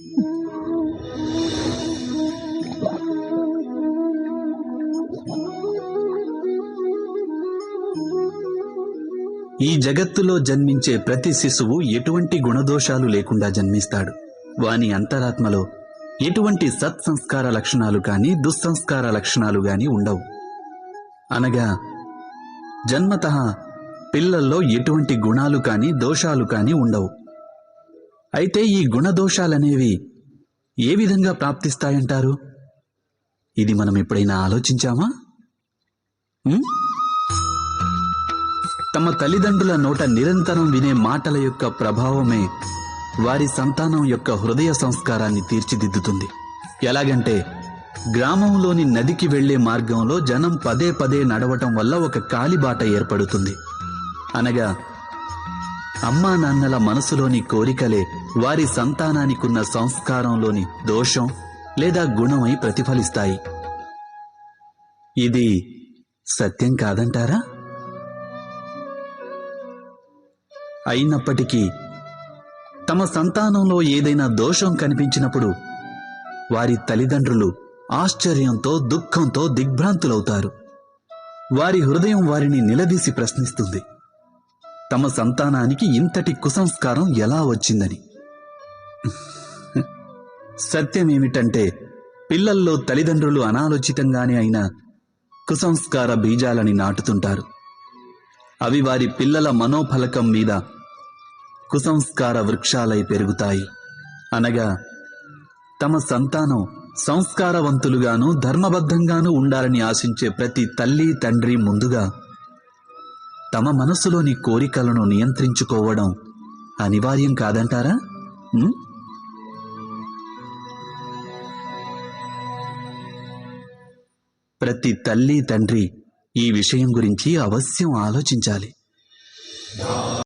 ఈ జగత్తులో జన్మించే ప్రతి శిశువు ఎటువంటి గుణదోషాలు లేకుండా జన్మిస్తాడు. వాని అంతరాత్మలో ఎటువంటి సత్సంస్కార లక్షణాలు కానీ దుస్సంస్కార లక్షణాలు గాని ఉండవు. అనగా జన్మతః పిల్లల్లో ఎటువంటి గుణాలు కానీ దోషాలు కానీ ఉండవు. అయితే ఈ గుణదోషాలనేవి ఏ విధంగా ప్రాప్తిస్తాయంటారు? ఇది మనం ఎప్పుడైనా ఆలోచించామా? తమ తల్లిదండ్రుల నోట నిరంతరం వినే మాటల యొక్క ప్రభావమే వారి సంతానం యొక్క హృదయ సంస్కారాన్ని తీర్చిదిద్దుతుంది. ఎలాగంటే గ్రామంలోని నదికి వెళ్లే మార్గంలో జనం పదే పదే నడవటం వల్ల ఒక కాలిబాట ఏర్పడుతుంది. అనగా అమ్మా నాన్నల మనసులోని కోరికలే వారి సంతానానికున్న సంస్కారంలోని దోషం లేదా గుణమై ప్రతిఫలిస్తాయి. ఇది సత్యం కాదంటారా? అయినప్పటికీ తమ సంతానంలో ఏదైనా దోషం కనిపించినప్పుడు వారి తల్లిదండ్రులు ఆశ్చర్యంతో దుఃఖంతో దిగ్భ్రాంతులవుతారు. వారి హృదయం వారిని నిలదీసి ప్రశ్నిస్తుంది, తమ సంతానానికి ఇంతటి కుసంస్కారం ఎలా వచ్చిందని. సత్యమేమిటంటే పిల్లల్లో తల్లిదండ్రులు అనాలోచితంగానే అయినా కుసంస్కార బీజాలని నాటుతుంటారు. అవి వారి పిల్లల మనోఫలకం మీద కుసంస్కార వృక్షాలై పెరుగుతాయి. అనగా తమ సంతానం సంస్కారవంతులుగాను ధర్మబద్ధంగాను ఉండాలని ఆశించే ప్రతి తల్లి తండ్రి ముందుగా తమ మనసులోని కోరికలను నియంత్రించుకోవడం అనివార్యం కాదంటారా? ప్రతి తల్లి తండ్రి ఈ విషయం గురించి అవశ్యం ఆలోచించాలి.